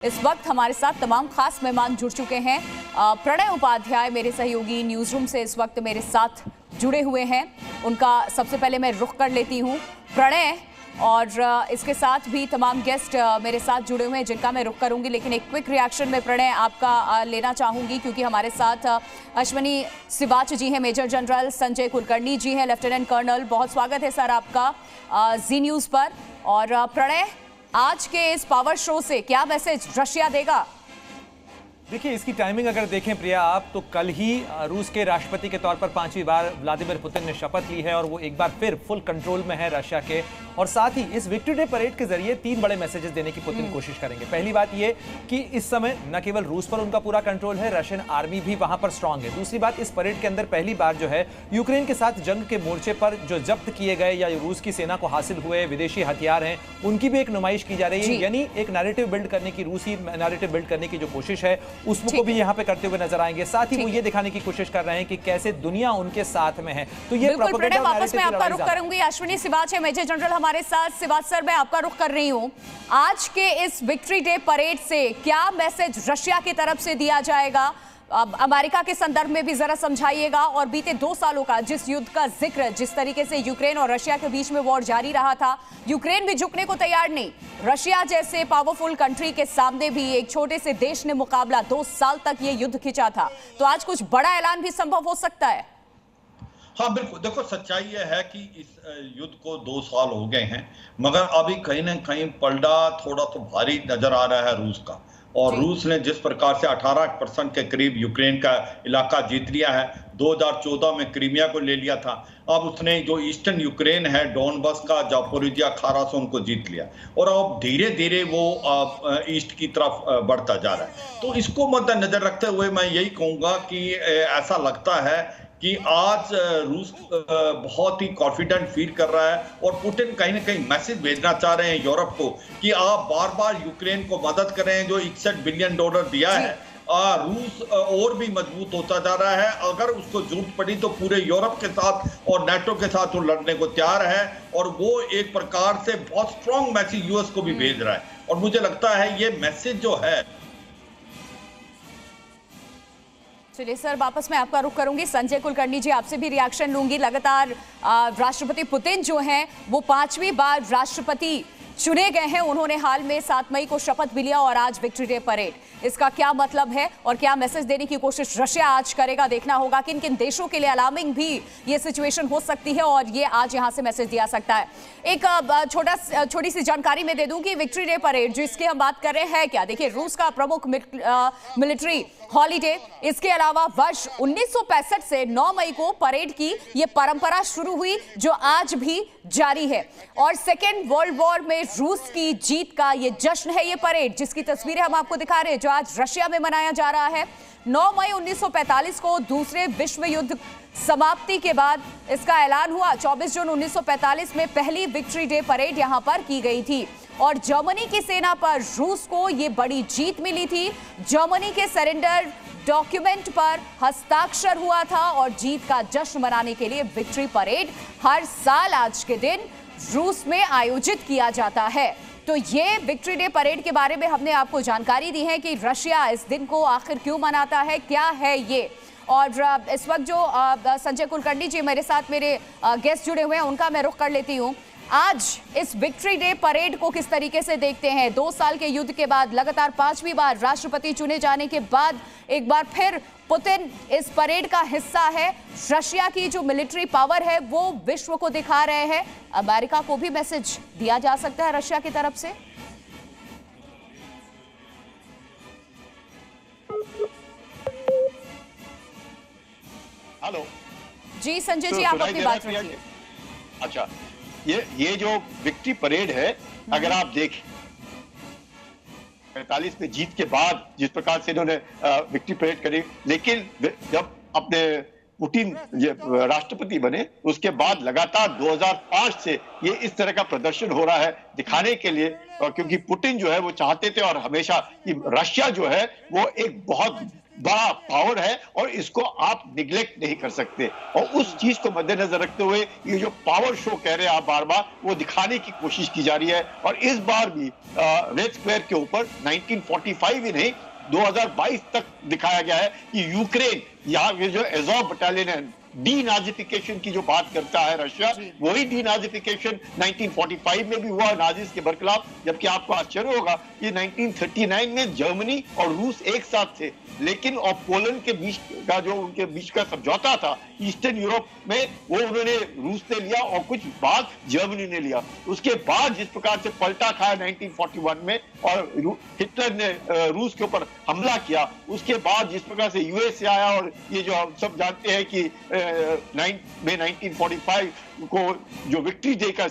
इस वक्त हमारे साथ तमाम खास मेहमान जुड़ चुके हैं। प्रणय उपाध्याय मेरे सहयोगी न्यूज रूम से इस वक्त मेरे साथ जुड़े हुए हैं। उनका सबसे पहले मैं रुख कर लेती हूं प्रणय, और इसके साथ भी तमाम गेस्ट मेरे साथ जुड़े हुए हैं जिनका मैं रुख करूंगी, लेकिन एक क्विक रिएक्शन में प्रणय आपका लेना चाहूंगी क्योंकि हमारे साथ अश्विनी सिवाच जी हैं, मेजर जनरल संजय कुलकर्णी जी हैं, लेफ्टिनेंट कर्नल। बहुत स्वागत है सर आपका जी न्यूज पर। और प्रणय, आज के इस पावर शो से क्या मैसेज रशिया देगा? देखिए, इसकी टाइमिंग अगर देखें प्रिया आप, तो कल ही रूस के राष्ट्रपति के तौर पर 5वीं बार व्लादिमीर पुतिन ने शपथ ली है और वो एक बार फिर फुल कंट्रोल में है रशिया के। और साथ ही इस विक्ट्री डे परेड के जरिए 3 बड़े मैसेजेस देने की पुतिन कोशिश करेंगे। पहली बात ये कि इस समय न केवल रूस पर उनका पूरा कंट्रोल है, रशियन आर्मी भी वहां पर स्ट्रांग है। दूसरी बात, इस परेड के अंदर पहली बार जो है यूक्रेन के साथ जंग के मोर्चे पर जो जब्त किए गए या रूस की सेना को हासिल हुए विदेशी हथियार हैं, उनकी भी एक नुमाइश की जा रही है। यानी एक नैरेटिव बिल्ड करने की, रूसी नैरेटिव बिल्ड करने की जो कोशिश है उसको भी यहाँ करते हुए नजर आएंगे। साथ ही वो ये दिखाने की कोशिश कर रहे हैं कि कैसे दुनिया उनके साथ में है। तो ये प्रोपेगेंडा वापस मैं आपका रुख करूंगी। अश्विनी सिवाच है, मेजर जनरल हमारे साथ। सिवाच सर, मैं आपका रुख कर रही हूं। आज के इस विक्ट्री डे परेड से क्या मैसेज रशिया की तरफ से दिया जाएगा? अमेरिका के संदर्भ में भी जरा समझाइएगा। और बीते 2 सालों का जिस युद्ध का जिक्र, जिस तरीके से यूक्रेन और रशिया के बीच में वॉर जारी रहा था, यूक्रेन भी झुकने को तैयार नहीं। रशिया जैसे पावरफुल कंट्री के सामने भी एक छोटे से देश ने मुकाबला 2 साल तक ये युद्ध खिंचा था। तो आज कुछ बड़ा ऐलान भी संभव हो सकता है। हाँ बिल्कुल, देखो सच्चाई यह है कि इस युद्ध को 2 साल हो गए हैं, मगर अभी कहीं ना कहीं पलड़ा थोड़ा तो भारी नजर आ रहा है रूस का। और रूस ने जिस प्रकार से 18% के करीब यूक्रेन का इलाका जीत लिया है, 2014 में क्रीमिया को ले लिया था, अब उसने जो ईस्टर्न यूक्रेन है, डोनबस का, जापोरिजिया, खारासन को जीत लिया और अब धीरे धीरे वो ईस्ट की तरफ बढ़ता जा रहा है। तो इसको मद्देनजर रखते हुए मैं यही कहूँगा कि ऐसा लगता है कि आज रूस बहुत ही कॉन्फिडेंट फील कर रहा है और पुतिन कहीं ना कहीं मैसेज भेजना चाह रहे हैं यूरोप को कि आप बार बार यूक्रेन को मदद करें। जो $61 बिलियन दिया है, रूस और भी मजबूत होता जा रहा है। अगर उसको जरूरत पड़ी तो पूरे यूरोप के साथ और नाटो के साथ वो लड़ने को तैयार है और वो एक प्रकार से बहुत स्ट्रॉन्ग मैसेज यूएस को भी भेज रहा है। और मुझे लगता है ये मैसेज जो है। चलिए सर, वापस मैं आपका रुख करूंगी। संजय कुलकर्णी जी, आपसे भी रिएक्शन लूंगी। लगातार राष्ट्रपति पुतिन जो हैं वो 5वीं बार राष्ट्रपति चुने गए हैं। उन्होंने हाल में 7 मई को शपथ भी लिया और आज विक्ट्री डे परेड। इसका क्या मतलब है और क्या मैसेज देने की कोशिश रशिया आज करेगा, देखना होगा। किन किन देशों के लिए अलार्मिंग भी ये सिचुएशन हो सकती है और ये आज यहां से मैसेज दिया सकता है। एक छोटी सी जानकारी मैं दे दूं कि विक्ट्री डे परेड जिसकी हम बात कर रहे हैं क्या, देखिए रूस का प्रमुख मिलिट्री हॉलीडे, इसके अलावा वर्ष 1965 से 9 मई को परेड की ये परंपरा शुरू हुई जो आज भी जारी है। और सेकेंड वर्ल्ड वॉर में रूस की जीत का ये जश्न है, ये परेड जिसकी तस्वीरें हम आपको दिखा रहे हैं, जो आज रशिया में मनाया जा रहा है। 9 मई 1945 को दूसरे विश्व युद्ध समाप्ति के बाद इसका ऐलान हुआ। 24 जून 1945 में पहली विक्ट्री डे परेड यहां पर की गई थी और जर्मनी की सेना पर रूस को यह बड़ी जीत मिली थी। जर्मनी के सरेंडर डॉक्यूमेंट पर हस्ताक्षर हुआ था और जीत का जश्न मनाने के लिए विक्ट्री परेड हर साल आज के दिन रूस में आयोजित किया जाता है। तो ये विक्ट्री डे परेड के बारे में हमने आपको जानकारी दी है कि रशिया इस दिन को आखिर क्यों मनाता है, क्या है ये। और इस वक्त जो संजय कुलकर्णी जी मेरे साथ मेरे गेस्ट जुड़े हुए हैं, उनका मैं रुख कर लेती हूँ। आज इस विक्ट्री डे परेड को किस तरीके से देखते हैं? 2 साल के युद्ध के बाद लगातार 5वीं बार राष्ट्रपति चुने जाने के बाद एक बार फिर पुतिन इस परेड का हिस्सा है। रशिया की जो मिलिट्री पावर है वो विश्व को दिखा रहे हैं। अमेरिका को भी मैसेज दिया जा सकता है रशिया की तरफ से। हेलो जी संजय जी, आप अपनी बात रखिए। अच्छा, ये जो विक्ट्री परेड है, अगर आप देखें 45 में जीत के बाद जिस प्रकार से इन्होंने विक्ट्री परेड करी, लेकिन जब अपने पुतिन राष्ट्रपति बने उसके बाद लगातार 2005 से ये इस तरह का प्रदर्शन हो रहा है दिखाने के लिए, और क्योंकि पुतिन जो है वो चाहते थे और हमेशा कि रशिया जो है वो एक बहुत बड़ा पावर है और इसको आप निगलेक्ट नहीं कर सकते। और उस चीज को मद्देनजर रखते हुए ये जो पावर शो कह रहे हैं आप बार बार, वो दिखाने की कोशिश की जा रही है। और इस बार भी रेड स्क्वायर के ऊपर 1945 ही नहीं 2022 तक दिखाया गया है कि यूक्रेन, यहाँ ये जो एज़ोव बटालियन है, डीनाजिफिकेशन की जो बात करता है रशिया, वही डीनाजिफिकेशन 1945 में भी हुआ नाजिस के बरखिलाफ। जबकि आपको आश्चर्य होगा कि 1939 में जर्मनी और रूस एक साथ थे, लेकिन और पोलैंड के बीच का जो उनके बीच का समझौता था ईस्टर्न यूरोप में, वो उन्होंने रूस ने लिया और कुछ बाद जर्मनी ने लिया। उसके बाद जिस प्रकार से पलटा खाया 1941 में और हिटलर ने रूस के ऊपर हमला किया, उसके बाद जिस प्रकार से यूएसए आया और ये जो हम सब जानते हैं कि 1945 को जो विक्ट्री डे का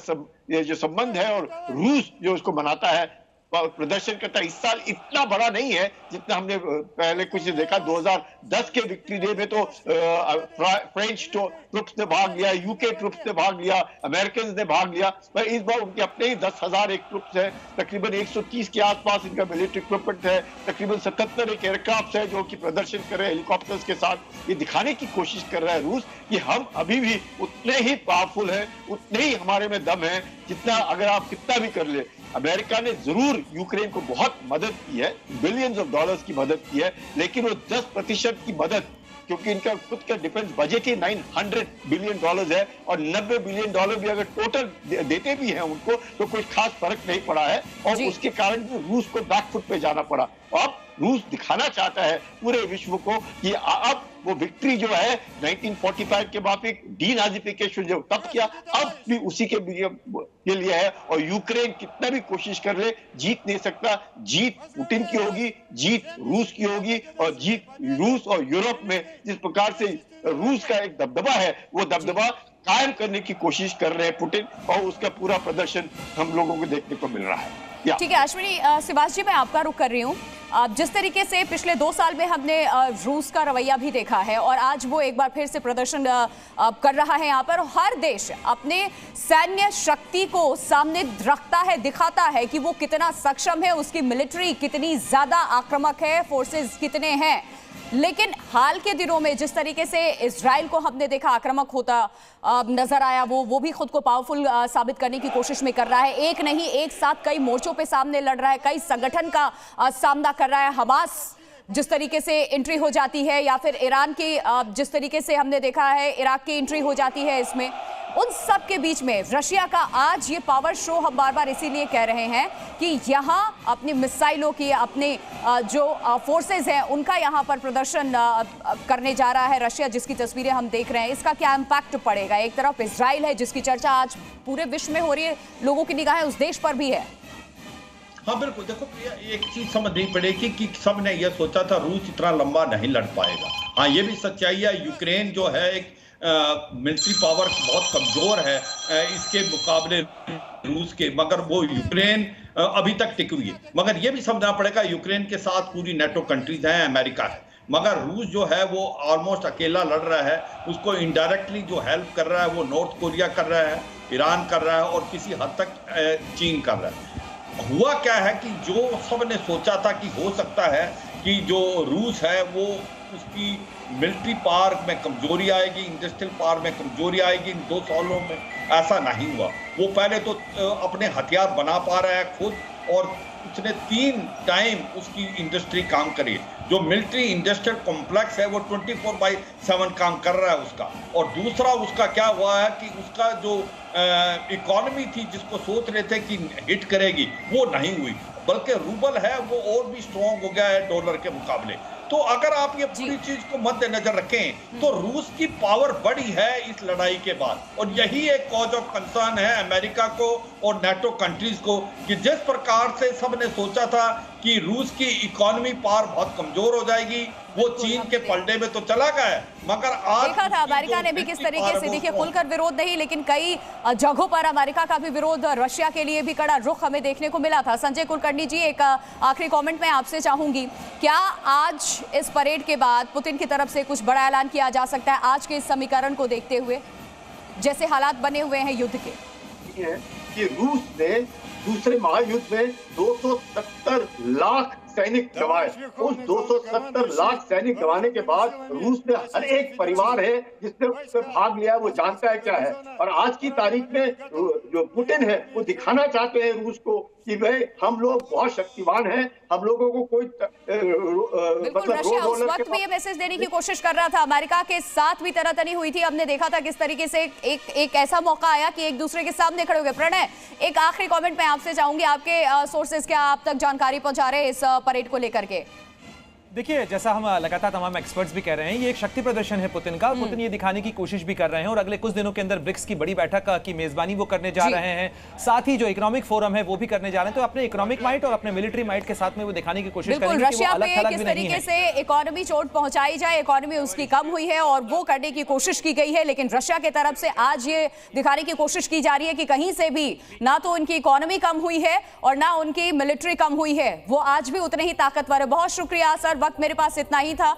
ये जो संबंध है और रूस जो उसको मनाता है, प्रदर्शन करता है, इस साल इतना बड़ा नहीं है जितना हमने पहले कुछ देखा। 2010 के विक्ट्री डे में तो फ्रेंच ट्रुप्स ने भाग लिया, यूके ट्रुप्स ने भाग लिया, अमेरिकन ने भाग लिया, पर इस बार उनके अपने ही 10,000 एक ट्रुप्स है, तकरीबन 130 के आसपास इनका मिलिट्री इक्विपमेंट है, तकरीबन 77 एक एयरक्राफ्ट है जो कि प्रदर्शन कर रहे हैं हेलीकॉप्टर्स के साथ। ये दिखाने की कोशिश कर रहा है रूस कि हम अभी भी उतने ही पावरफुल हैं, उतने ही हमारे में दम है, जितना अगर आप कितना भी कर ले। अमेरिका ने जरूर यूक्रेन को बहुत मदद की है, बिलियंस ऑफ डॉलर्स की मदद की है, लेकिन वो 10% की मदद, क्योंकि इनका खुद का डिफेंस बजट ही $900 बिलियन है और $90 बिलियन भी अगर टोटल देते भी हैं उनको तो कोई खास फर्क नहीं पड़ा है। और उसके कारण रूस को बैकफुट पे जाना पड़ा। अब रूस दिखाना चाहता है पूरे विश्व को कि अब वो विक्ट्री जो है 1945 के बाद एक डीनाजिफिकेशन जो तब किया, अब भी उसी के लिए है। और यूक्रेन कितना भी कोशिश कर ले, जीत नहीं सकता। जीत पुतिन की होगी, जीत रूस की होगी, और जीत रूस और यूरोप में जिस प्रकार से रूस का एक दबदबा है, वो दबदबा कायम करने की कोशिश कर रहे हैं पुतिन, और उसका पूरा प्रदर्शन हम लोगों को देखने को मिल रहा है। ठीक है अश्विनी, शिवास जी मैं आपका रुख कर रही हूँ। जिस तरीके से पिछले 2 साल में हमने रूस का रवैया भी देखा है और आज वो एक बार फिर से प्रदर्शन कर रहा है यहाँ पर, हर देश अपने सैन्य शक्ति को सामने रखता है, दिखाता है कि वो कितना सक्षम है, उसकी मिलिट्री कितनी ज्यादा आक्रामक है, फोर्सेस कितने हैं। लेकिन हाल के दिनों में जिस तरीके से इजराइल को हमने देखा आक्रामक होता नजर आया, वो भी खुद को पावरफुल साबित करने की कोशिश में कर रहा है। एक नहीं, एक साथ कई मोर्चों पे सामने लड़ रहा है, कई संगठन का सामना कर रहा है। हमास जिस तरीके से एंट्री हो जाती है, या फिर ईरान की जिस तरीके से हमने देखा है इराक की एंट्री हो जाती है, इसमें उन सब के बीच में रशिया का आज ये पावर शो हम बार बार इसीलिए कह रहे हैं कि यहाँ अपनी मिसाइलों की, अपने जो फोर्सेस हैं उनका यहाँ पर प्रदर्शन करने जा रहा है रशिया, जिसकी तस्वीरें हम देख रहे हैं। इसका क्या इम्पैक्ट पड़ेगा? एक तरफ इजराइल है जिसकी चर्चा आज पूरे विश्व में हो रही है, लोगों की निगाहें उस देश पर भी है। हाँ बिल्कुल, देखो एक चीज समझनी पड़ेगी कि सब ने यह सोचा था रूस इतना लंबा नहीं लड़ पाएगा। हाँ ये भी सच्चाई है, यूक्रेन जो है एक मिलिट्री पावर बहुत कमजोर है इसके मुकाबले रूस के, मगर वो यूक्रेन अभी तक टिकी हुई है। मगर ये भी समझना पड़ेगा यूक्रेन के साथ पूरी नेटो कंट्रीज हैं, अमेरिका है, मगर रूस जो है वो ऑलमोस्ट अकेला लड़ रहा है। उसको इनडायरेक्टली जो हेल्प कर रहा है वो नॉर्थ कोरिया कर रहा है, ईरान कर रहा है और किसी हद तक चीन कर रहा है। हुआ क्या है कि जो सब ने सोचा था कि हो सकता है कि जो रूस है वो उसकी मिलिट्री पावर में कमजोरी आएगी, इंडस्ट्रियल पावर में कमजोरी आएगी, इन 2 सालों में ऐसा नहीं हुआ। वो पहले तो अपने हथियार बना पा रहा है खुद, और उसने 3 टाइम उसकी इंडस्ट्री काम करी। जो मिलिट्री इंडस्ट्रियल कॉम्प्लेक्स है वो 24/7 काम कर रहा है उसका। और दूसरा उसका क्या हुआ है कि उसका जो इकोनॉमी थी जिसको सोच रहे थे कि हिट करेगी, वो नहीं हुई, बल्कि रूबल है वो और भी स्ट्रॉन्ग हो गया है डॉलर के मुकाबले। तो अगर आप ये पूरी चीज को मद्देनजर रखें तो रूस की पावर बढ़ी है इस लड़ाई के बाद, और यही एक कॉज ऑफ कंसर्न है अमेरिका को और नेटो कंट्रीज को कि जिस प्रकार से सबने सोचा था कि रूस की इकोनॉमी पावर बहुत कमजोर हो जाएगी, वो चीन के पलड़े में तो चला गया है, मगर आज देखा था अमेरिका ने भी किस तरीके से, देखिए खुलकर विरोध नहीं, लेकिन कई जगहों पर अमेरिका का भी विरोध, रशिया के लिए भी कड़ा रुख हमें देखने को मिला था। संजय कुलकर्णी जी, एक आखिरी कमेंट मैं आपसे चाहूंगी, क्या आज इस परेड के बाद पुतिन की तरफ से कुछ बड़ा ऐलान किया जा सकता है आज के इस समीकरण को देखते हुए, जैसे हालात बने हुए हैं युद्ध के? कि रूस ने दूसरे महायुद्ध में 270 लाख सैनिक गंवाए। उस 270 लाख सैनिक गंवाने के बाद रूस में हर एक परिवार है जिसने उसमें भाग लिया, वो जानता है क्या है। और आज की तारीख में जो पुतिन है वो दिखाना चाहते हैं रूस को कि भाई हम लोग बहुत शक्तिवान हैं, हम लोगों को कोई बिल्कुल। रशिया उस वक्त भी ये मैसेज देने की कोशिश कर रहा था, अमेरिका के साथ भी तनातनी हुई थी। हमने देखा था किस तरीके से एक ऐसा मौका आया कि एक दूसरे के सामने खड़े हो गए। प्रणय, एक आखिरी कमेंट मैं आपसे चाहूंगी, आपके सोर्सेज क्या आप तक जानकारी पहुंचा रहे हैं इस परेड को लेकर के? देखिए, जैसा हम लगातार तमाम एक्सपर्ट्स भी कह रहे हैं, ये एक शक्ति प्रदर्शन है पुतिन का। पुतिन ये दिखाने की कोशिश भी कर रहे हैं और अगले कुछ दिनों के अंदर ब्रिक्स की बड़ी बैठक की मेजबानी वो करने जा रहे हैं। साथ ही जो इकोनॉमिक फोरम है वो भी करने जा रहे हैं। तो अपने इकोनॉमिक माइट और अपने मिलिट्री माइट के साथ में वो दिखाने की कोशिश करेंगे कि वो अलग थलग भी नहीं है। किस तरीके से इकोनॉमी चोट पहुंचाई जाए, इकोनॉमी उसकी कम हुई है और वो करने की कोशिश की गई है। लेकिन रशिया की तरफ से आज ये दिखाने की कोशिश की जा रही है कि कहीं से भी ना तो उनकी इकोनॉमी कम हुई है और ना उनकी मिलिट्री कम हुई है, वो आज भी उतने ही ताकतवर है। बहुत शुक्रिया सर, वक्त मेरे पास इतना ही था।